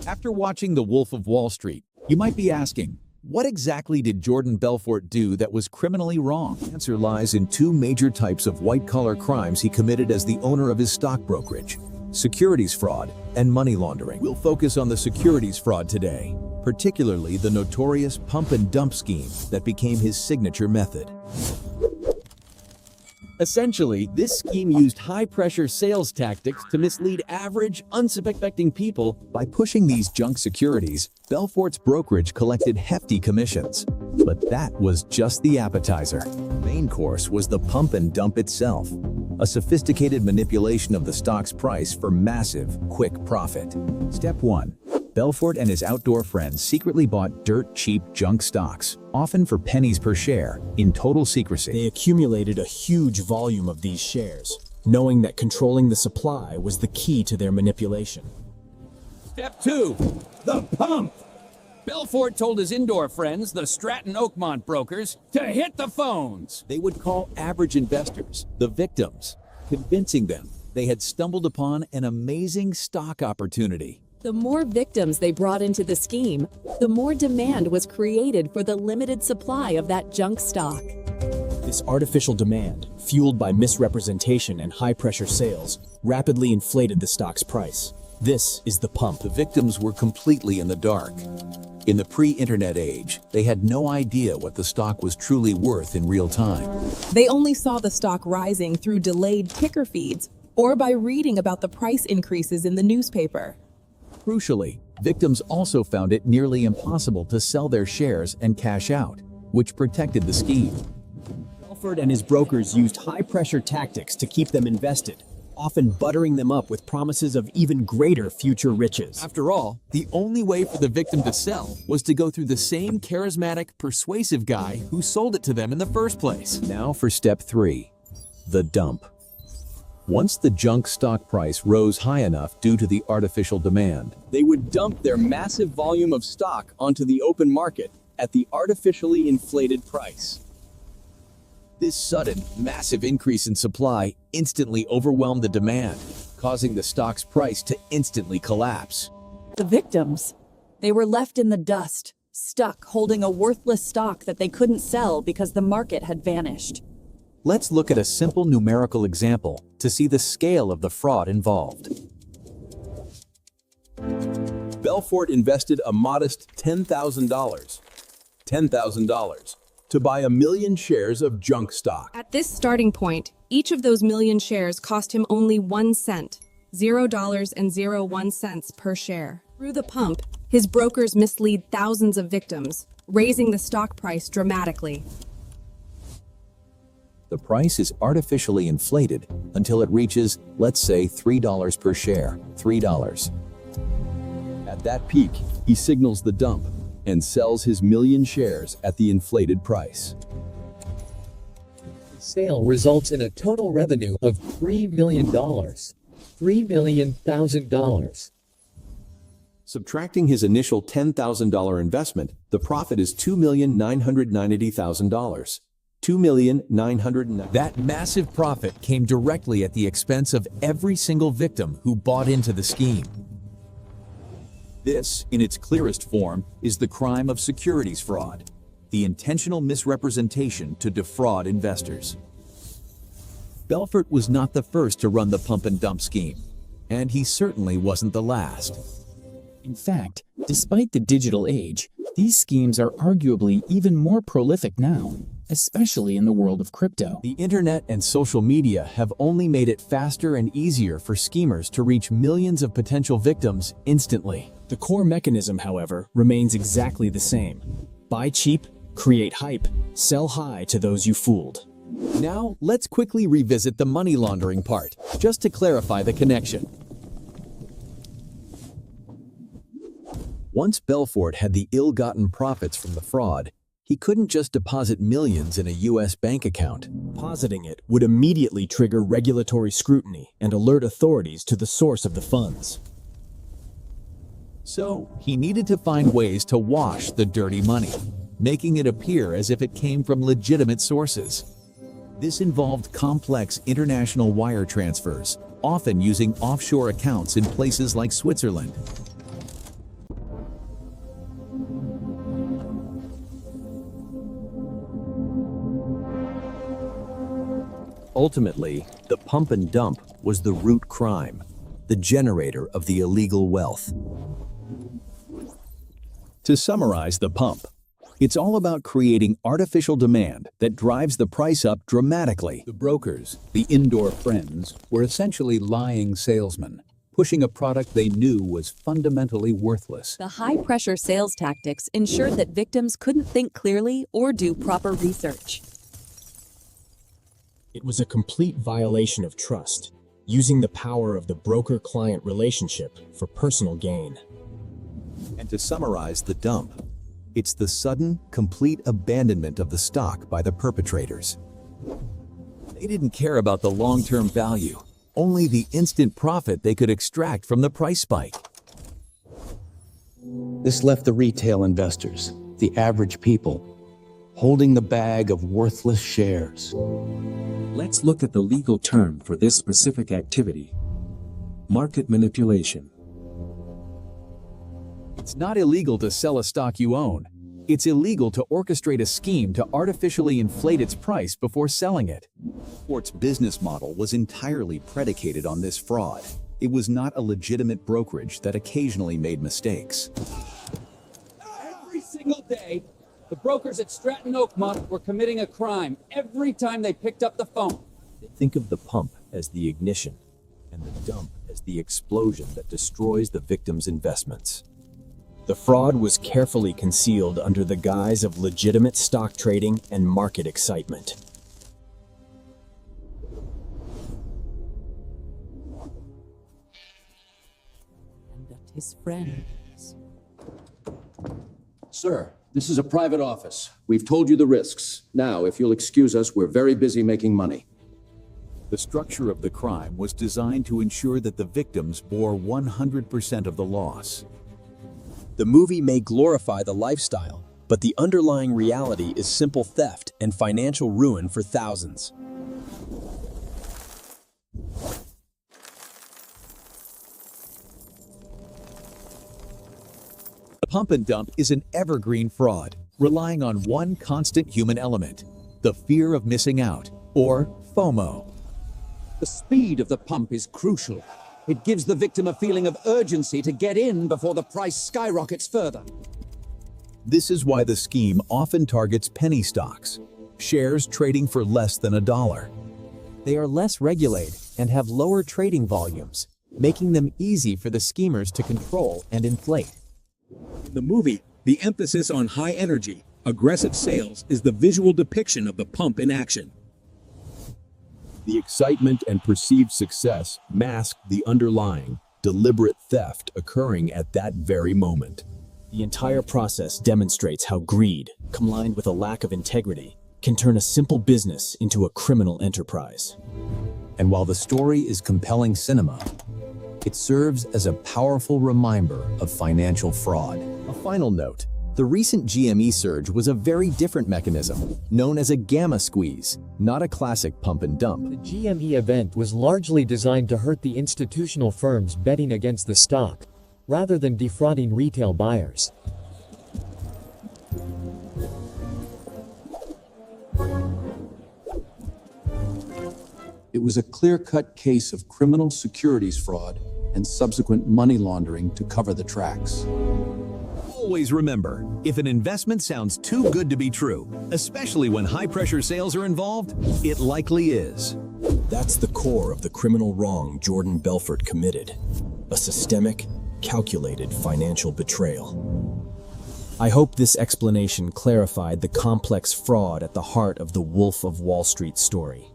After watching The Wolf of Wall Street, you might be asking, what exactly did Jordan Belfort do that was criminally wrong? The answer lies in two major types of white-collar crimes he committed as the owner of his stock brokerage: securities fraud and money laundering. We'll focus on the securities fraud today, particularly the notorious pump and dump scheme that became his signature method. Essentially, this scheme used high-pressure sales tactics to mislead average, unsuspecting people. By pushing these junk securities, Belfort's brokerage collected hefty commissions. But that was just the appetizer. The main course was the pump and dump itself, a sophisticated manipulation of the stock's price for massive, quick profit. Step 1. Belfort and his outdoor friends secretly bought dirt-cheap junk stocks, often for pennies per share, in total secrecy. They accumulated a huge volume of these shares, knowing that controlling the supply was the key to their manipulation. Step 2. The pump. Belfort told his indoor friends, the Stratton Oakmont brokers, to hit the phones. They would call average investors the victims, convincing them they had stumbled upon an amazing stock opportunity. The more victims they brought into the scheme, the more demand was created for the limited supply of that junk stock. This artificial demand, fueled by misrepresentation and high-pressure sales, rapidly inflated the stock's price. This is the pump. The victims were completely in the dark. In the pre-internet age, they had no idea what the stock was truly worth in real time. They only saw the stock rising through delayed ticker feeds or by reading about the price increases in the newspaper. Crucially, victims also found it nearly impossible to sell their shares and cash out, which protected the scheme. Belfort and his brokers used high-pressure tactics to keep them invested, often buttering them up with promises of even greater future riches. After all, the only way for the victim to sell was to go through the same charismatic, persuasive guy who sold it to them in the first place. Now for step 3, the dump. Once the junk stock price rose high enough due to the artificial demand, They would dump their massive volume of stock onto the open market at the artificially inflated price. this sudden, massive increase in supply instantly overwhelmed the demand, causing the stock's price to instantly collapse. The victims, they were left in the dust, stuck holding a worthless stock that they couldn't sell because the market had vanished. Let's look at a simple numerical example to see the scale of the fraud involved. Belfort invested a modest $10,000 to buy 1 million shares of junk stock. At this starting point, each of those million shares cost him only 1 cent, $0.01 per share. Through the pump, his brokers mislead thousands of victims, raising the stock price dramatically. The price is artificially inflated until it reaches, let's say, $3 per share, $3. At that peak, he signals the dump and sells his 1 million shares at the inflated price. The sale results in a total revenue of $3 million. $3,000,000. Subtracting his initial $10,000 investment, the profit is $2,990,000. $2,990,000. That massive profit came directly at the expense of every single victim who bought into the scheme. This, in its clearest form, is the crime of securities fraud, the intentional misrepresentation to defraud investors. Belfort was not the first to run the pump and dump scheme, and he certainly wasn't the last. In fact, despite the digital age, these schemes are arguably even more prolific now, especially in the world of crypto. The internet and social media have only made it faster and easier for schemers to reach millions of potential victims instantly. The core mechanism, however, remains exactly the same. Buy cheap, create hype, sell high to those you fooled. Now, let's quickly revisit the money laundering part, just to clarify the connection. Once Belfort had the ill-gotten profits from the fraud, he couldn't just deposit millions in a U.S. bank account. Depositing it would immediately trigger regulatory scrutiny and alert authorities to the source of the funds. So, he needed to find ways to wash the dirty money, making it appear as if it came from legitimate sources. This involved complex international wire transfers, often using offshore accounts in places like Switzerland. Ultimately, the pump and dump was the root crime, the generator of the illegal wealth. To summarize the pump, it's all about creating artificial demand that drives the price up dramatically. The brokers, the indoor friends, were essentially lying salesmen, pushing a product they knew was fundamentally worthless. The high-pressure sales tactics ensured that victims couldn't think clearly or do proper research. It was a complete violation of trust, using the power of the broker-client relationship for personal gain. And to summarize the dump, it's the sudden, complete abandonment of the stock by the perpetrators. They didn't care about the long-term value, only the instant profit they could extract from the price spike. This left the retail investors, the average people, holding the bag of worthless shares. Let's look at the legal term for this specific activity: market manipulation. It's not illegal to sell a stock you own. It's illegal to orchestrate a scheme to artificially inflate its price before selling it. Belfort's business model was entirely predicated on this fraud. It was not a legitimate brokerage that occasionally made mistakes. Every single day, the brokers at Stratton Oakmont were committing a crime every time they picked up the phone. Think of the pump as the ignition, and the dump as the explosion that destroys the victim's investments. The fraud was carefully concealed under the guise of legitimate stock trading and market excitement. And that his friends. Sir, this is a private office. We've told you the risks. Now, if you'll excuse us, we're very busy making money. The structure of the crime was designed to ensure that the victims bore 100% of the loss. The movie may glorify the lifestyle, but the underlying reality is simple theft and financial ruin for thousands. The pump and dump is an evergreen fraud, relying on one constant human element: the fear of missing out, or FOMO. The speed of the pump is crucial. It gives the victim a feeling of urgency to get in before the price skyrockets further. This is why the scheme often targets penny stocks, shares trading for less than $1. They are less regulated and have lower trading volumes, making them easy for the schemers to control and inflate. In the movie, the emphasis on high energy, aggressive sales is the visual depiction of the pump in action. The excitement and perceived success mask the underlying, deliberate theft occurring at that very moment. The entire process demonstrates how greed, combined with a lack of integrity, can turn a simple business into a criminal enterprise. And while the story is compelling cinema, it serves as a powerful reminder of financial fraud. A final note: the recent GME surge was a very different mechanism, known as a gamma squeeze, not a classic pump and dump. The GME event was largely designed to hurt the institutional firms betting against the stock, rather than defrauding retail buyers. It was a clear-cut case of criminal securities fraud and subsequent money laundering to cover the tracks. Always remember, if an investment sounds too good to be true, especially when high-pressure sales are involved, it likely is. That's the core of the criminal wrong Jordan Belfort committed: a systemic, calculated financial betrayal. I hope this explanation clarified the complex fraud at the heart of the Wolf of Wall Street story.